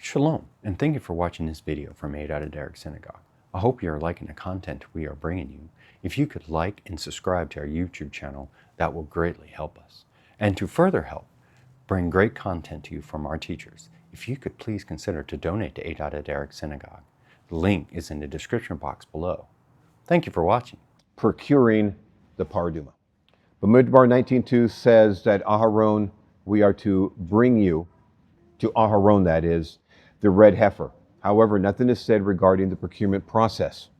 Shalom, and thank you for watching this video from HaDerekh Synagogue. I hope you are liking the content we are bringing you. If you could like and subscribe to our YouTube channel, that will greatly help us. And to further help bring great content to you from our teachers, if you could please consider to donate to HaDerekh Synagogue. The link is in the description box below. Thank you for watching. Procuring the paraduma. Bamidbar 19:2 says that Aharon, we are to bring you, to Aharon that is, the red heifer. However, nothing is said regarding the procurement process.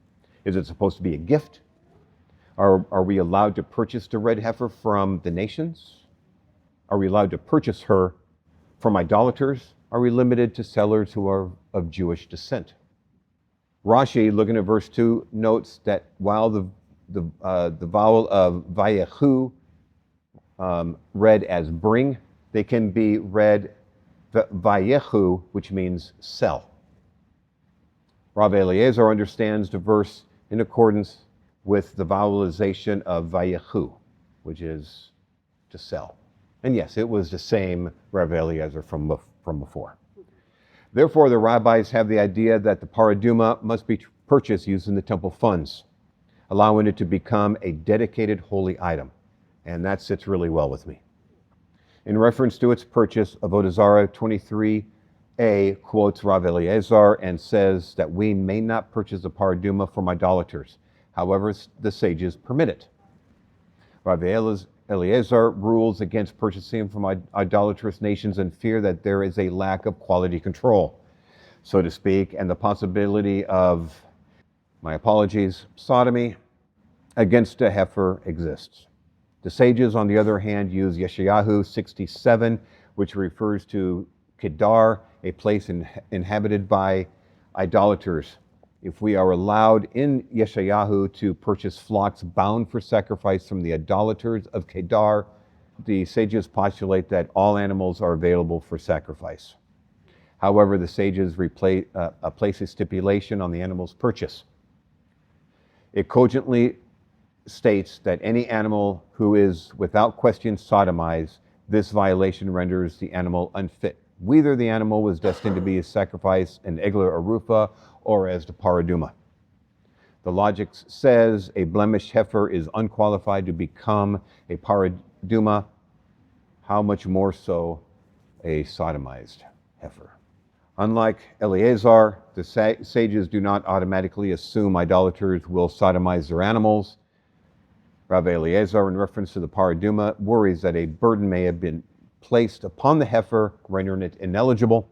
Is it supposed to be a gift? Are we allowed to purchase the red heifer from the nations? Are we allowed to purchase her from idolaters? Are we limited to sellers who are of Jewish descent? Rashi, looking at verse 2, notes that while the vowel of vayehu read as bring, they can be read vayehu, which means sell. Rav Eliezer understands the verse in accordance with the vowelization of vayehu, which is to sell. And yes, it was the same Rav Eliezer from before. Therefore, the rabbis have the idea that the paraduma must be purchased using the temple funds, allowing it to become a dedicated holy item. And that sits really well with me. In reference to its purchase, Avodah Zarah 23a quotes Rav Eliezer and says that we may not purchase the paraduma from idolaters. However, the sages permit it. Rav Eliezer rules against purchasing from idolatrous nations in fear that there is a lack of quality control, so to speak, and the possibility of, my apologies, sodomy against a heifer exists. The sages, on the other hand, use Yeshayahu 67, which refers to Kedar, a place inhabited by idolaters. If we are allowed in Yeshayahu to purchase flocks bound for sacrifice from the idolaters of Kedar, the sages postulate that all animals are available for sacrifice. However, the sages place a stipulation on the animal's purchase. It cogently states that any animal who is without question sodomized, this violation renders the animal unfit. Whether the animal was destined to be a sacrifice in Eglah or Rufa or as the paraduma. The logic says a blemished heifer is unqualified to become a paraduma. How much more so a sodomized heifer? Unlike Eliezer, the sages do not automatically assume idolaters will sodomize their animals. Rav Eliezer, in reference to the paraduma, worries that a burden may have been placed upon the heifer, rendering it ineligible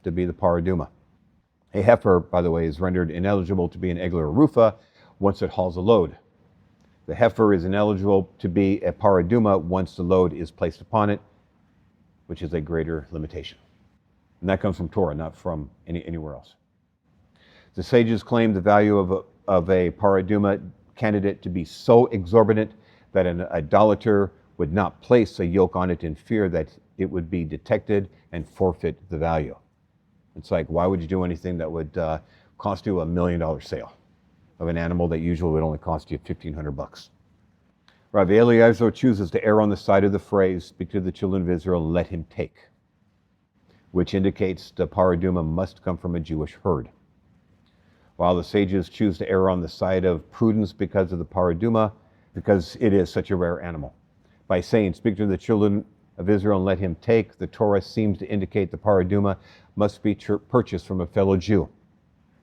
to be the paraduma. A heifer, by the way, is rendered ineligible to be an Eglah or Rufa once it hauls a load. The heifer is ineligible to be a paraduma once the load is placed upon it, which is a greater limitation. And that comes from Torah, not from anywhere else. The sages claim the value of a paraduma candidate to be so exorbitant that an idolater would not place a yoke on it in fear that it would be detected and forfeit the value. It's like, why would you do anything that would cost you $1 million sale of an animal that usually would only cost you $1,500? Rav Eliezer chooses to err on the side of the phrase, speak to the children of Israel and let him take, which indicates the paraduma must come from a Jewish herd. While the sages choose to err on the side of prudence because of the paraduma, because it is such a rare animal. By saying, speak to the children of Israel and let him take, the Torah seems to indicate the paraduma must be purchased from a fellow Jew.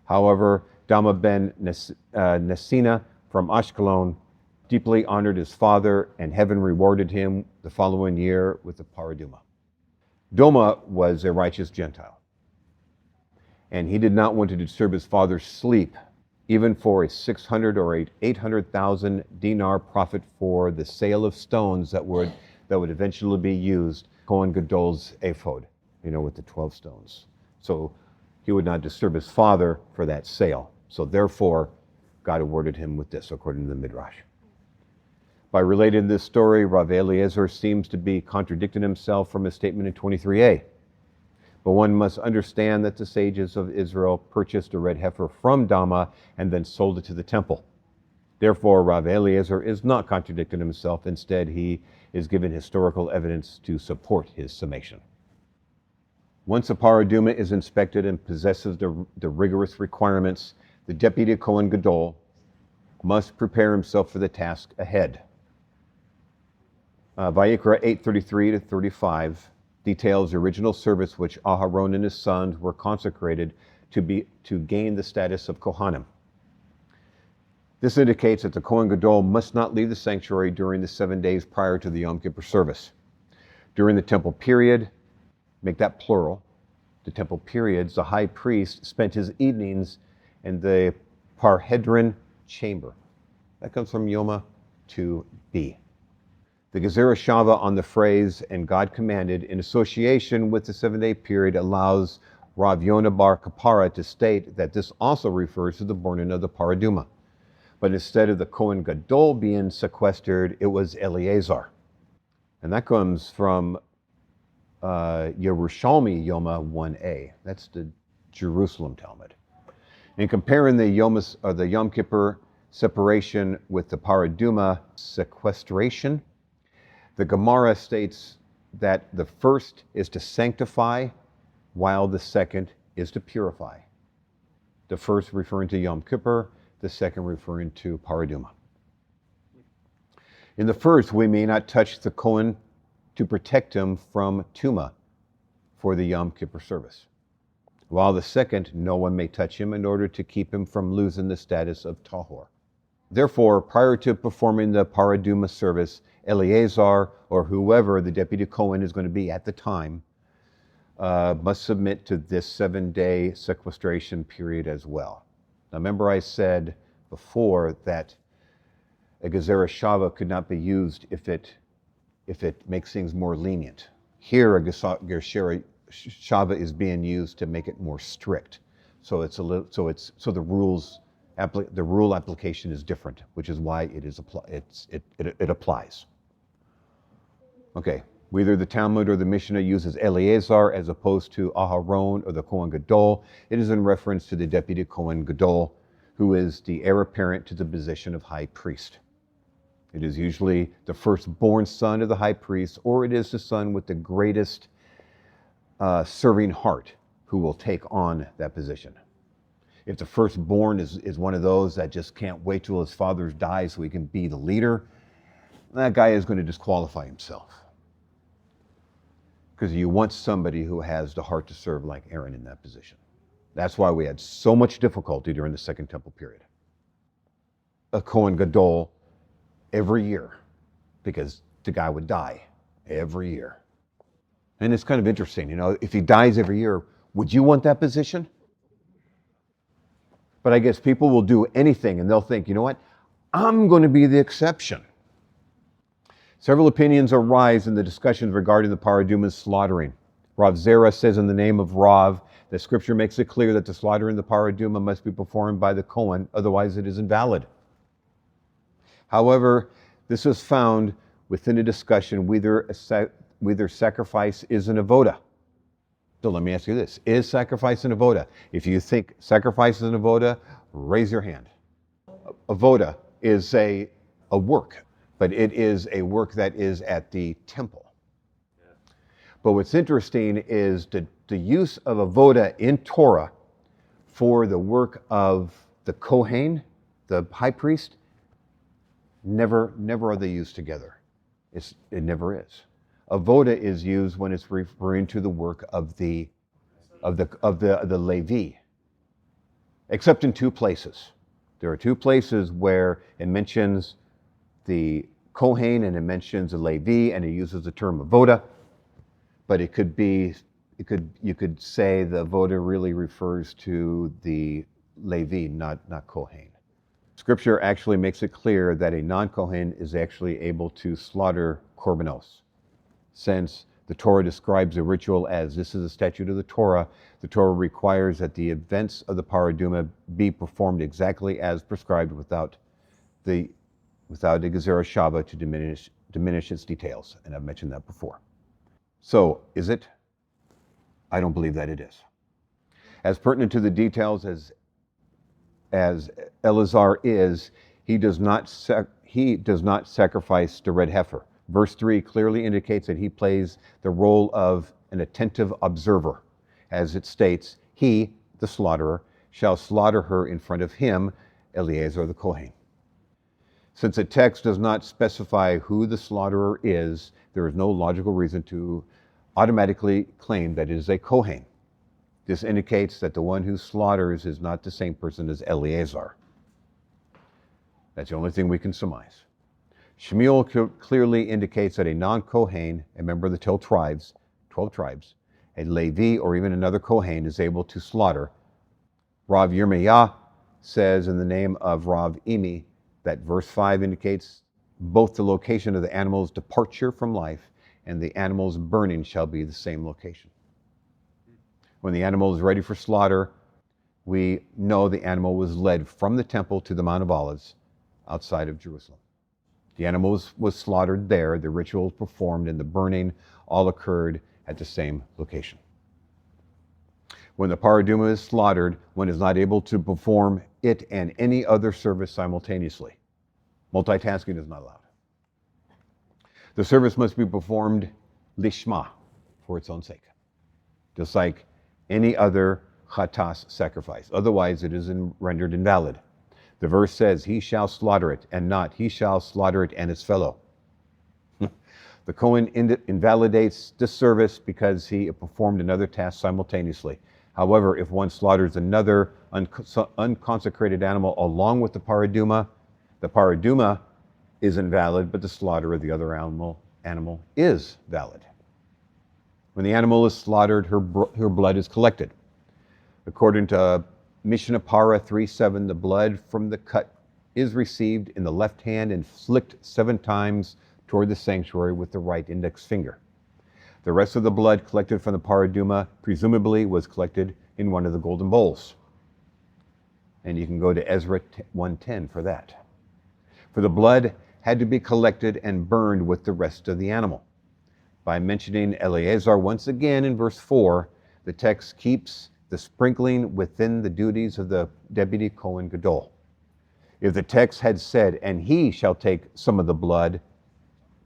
However, Dama ben Nesina from Ashkelon deeply honored his father, and heaven rewarded him the following year with the paraduma. Doma was a righteous Gentile, and he did not want to disturb his father's sleep, even for a 600 or 800,000 dinar profit for the sale of stones that would eventually be used, Kohen Gadol's ephod, with the 12 stones. So he would not disturb his father for that sale. So therefore, God awarded him with this, according to the Midrash. By relating this story, Rav Eliezer seems to be contradicting himself from his statement in 23a. But one must understand that the sages of Israel purchased a red heifer from Dama and then sold it to the temple. Therefore, Rav Eliezer is not contradicting himself. Instead, he is given historical evidence to support his summation. Once a paraduma is inspected and possesses the rigorous requirements, the deputy Kohen Gadol must prepare himself for the task ahead. Vayikra 8:33-35 details the original service which Aharon and his sons were consecrated to gain the status of Kohanim. This indicates that the Kohen Gadol must not leave the sanctuary during the 7 days prior to the Yom Kippur service. During the temple period, make that plural, the temple periods, the high priest spent his evenings in the Parhedron chamber. That comes from Yoma 2b. The Gezerah Shava on the phrase, and God commanded, in association with the 7-day period, allows Rav Yonah bar Kapara to state that this also refers to the burning of the paraduma. But instead of the Kohen Gadol being sequestered, it was Eleazar. And that comes from Yerushalmi Yoma 1a. That's the Jerusalem Talmud. In comparing the Yom Kippur separation with the paraduma sequestration, the Gemara states that the first is to sanctify, while the second is to purify. The first referring to Yom Kippur, the second referring to paraduma. In the first, we may not touch the Kohen to protect him from tuma for the Yom Kippur service, while the second, no one may touch him in order to keep him from losing the status of tahor. Therefore, prior to performing the paraduma service, Eleazar, or whoever the deputy Kohen is going to be at the time, must submit to this 7-day sequestration period as well. Now remember I said before that a Gezerah Shava could not be used if it makes things more lenient. Here, a Gezerah Shava is being used to make it more strict. So the rule application is different, which is why it applies. Okay, whether the Talmud or the Mishnah uses Eleazar as opposed to Aharon or the Kohen Gadol, it is in reference to the deputy Kohen Gadol, who is the heir apparent to the position of high priest. It is usually the firstborn son of the high priest, or it is the son with the greatest serving heart who will take on that position. If the firstborn is one of those that just can't wait till his father dies so he can be the leader, that guy is going to disqualify himself. Because you want somebody who has the heart to serve like Aaron in that position. That's why we had so much difficulty during the Second Temple period. A Kohen Gadol every year, because the guy would die every year. And it's kind of interesting, if he dies every year, would you want that position? But I guess people will do anything and they'll think, you know what, I'm going to be the exception. Several opinions arise in the discussions regarding the paraduma's slaughtering. Rav Zera says in the name of Rav that Scripture makes it clear that the slaughtering of the paraduma must be performed by the Kohen, otherwise it is invalid. However, this is found within a discussion whether sacrifice is an avoda. So let me ask you this, is sacrifice an avoda? If you think sacrifice is an avoda, raise your hand. Avoda is a work, but it is a work that is at the temple. But what's interesting is the use of avoda in Torah for the work of the Kohen, the high priest, never are they used together. It never is. Avoda is used when it's referring to the work of the Levi, except in two places. There are two places where it mentions the Kohen and it mentions the Levi, and it uses the term avoda. But you could say the avoda really refers to the Levi, not Kohen. Scripture actually makes it clear that a non-Kohen is actually able to slaughter korbanos. Since the Torah describes the ritual as this is a statute of the Torah requires that the events of the paraduma be performed exactly as prescribed without the Gezerah Shava to diminish its details. And I've mentioned that before. So, is it? I don't believe that it is. As pertinent to the details as Eleazar is, he does not sacrifice the red heifer. Verse 3 clearly indicates that he plays the role of an attentive observer. as it states, he, the slaughterer, shall slaughter her in front of him, Eleazar the Kohen. Since the text does not specify who the slaughterer is, there is no logical reason to automatically claim that it is a Kohen. This indicates that the one who slaughters is not the same person as Eleazar. That's the only thing we can surmise. Shmuel clearly indicates that a non-Kohen, a member of the 12 tribes, a Levi or even another Kohen is able to slaughter. Rav Yirmiyah says in the name of Rav Imi that verse 5 indicates both the location of the animal's departure from life and the animal's burning shall be the same location. When the animal is ready for slaughter, we know the animal was led from the temple to the Mount of Olives outside of Jerusalem. The animal was slaughtered there. The rituals performed and the burning all occurred at the same location. When the paraduma is slaughtered, one is not able to perform it and any other service simultaneously. Multitasking is not allowed. The service must be performed lishma, for its own sake, just like any other chatas sacrifice. Otherwise, it is rendered invalid. The verse says, he shall slaughter it, and not he shall slaughter it and its fellow. The Kohen invalidates the service because he performed another task simultaneously. However, if one slaughters another unconsecrated animal along with the paraduma is invalid, but the slaughter of the other animal is valid. When the animal is slaughtered, her blood is collected. According to Mishnah Para 3:7, the blood from the cut is received in the left hand and flicked 7 times toward the sanctuary with the right index finger. The rest of the blood collected from the paraduma presumably was collected in one of the golden bowls. And you can go to Ezra 1:10 for that. For the blood had to be collected and burned with the rest of the animal. By mentioning Eleazar once again in verse 4, the text keeps the sprinkling within the duties of the deputy Kohen Gadol. If the text had said, and he shall take some of the blood,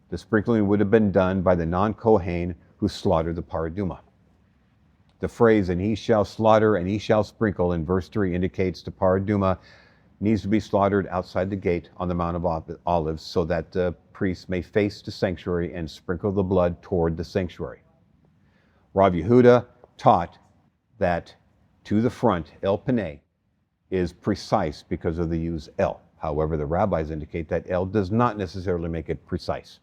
the sprinkling would have been done by the non-Kohen who slaughtered the paraduma. The phrase, and he shall slaughter and he shall sprinkle, in verse 3 indicates the paraduma needs to be slaughtered outside the gate on the Mount of Olives so that the priest may face the sanctuary and sprinkle the blood toward the sanctuary. Rav Yehuda taught that to the front, El Paneh, is precise because of the use El. However, the rabbis indicate that El does not necessarily make it precise.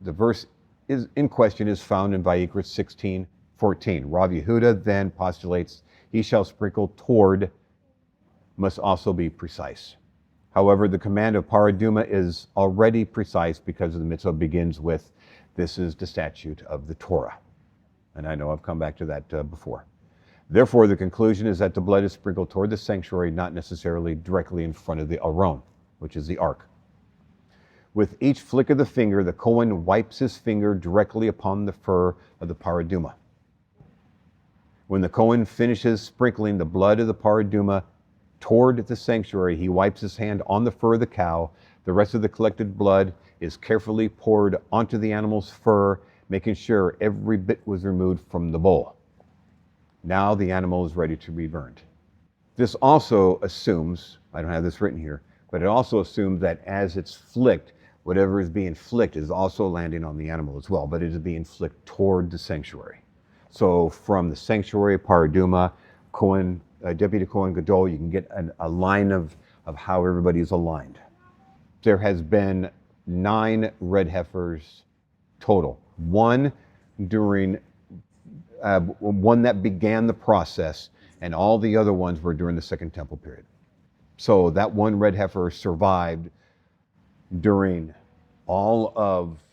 The verse in question is found in Vayikra 16:14. Rav Yehuda then postulates, he shall sprinkle toward must also be precise. However, the command of paraduma is already precise because the mitzvah begins with, this is the statute of the Torah. And I know I've come back to that before. Therefore, the conclusion is that the blood is sprinkled toward the sanctuary, not necessarily directly in front of the aron, which is the ark. With each flick of the finger, the Kohen wipes his finger directly upon the fur of the paraduma. When the Kohen finishes sprinkling the blood of the paraduma toward the sanctuary, he wipes his hand on the fur of the cow. The rest of the collected blood is carefully poured onto the animal's fur, making sure every bit was removed from the bowl. Now the animal is ready to be burned. This also assumes, I don't have this written here, but it also assumes that as it's flicked, whatever is being flicked is also landing on the animal as well, but it is being flicked toward the sanctuary. So from the sanctuary, paraduma, Kohen, Deputy Kohen Gadol, you can get a line of how everybody is aligned. There has been 9 red heifers total. One that began the process, and all the other ones were during the Second Temple period. So that one red heifer survived during all of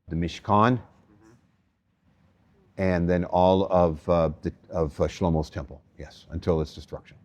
the Mishkan, and then all of Shlomo's temple, yes, until its destruction.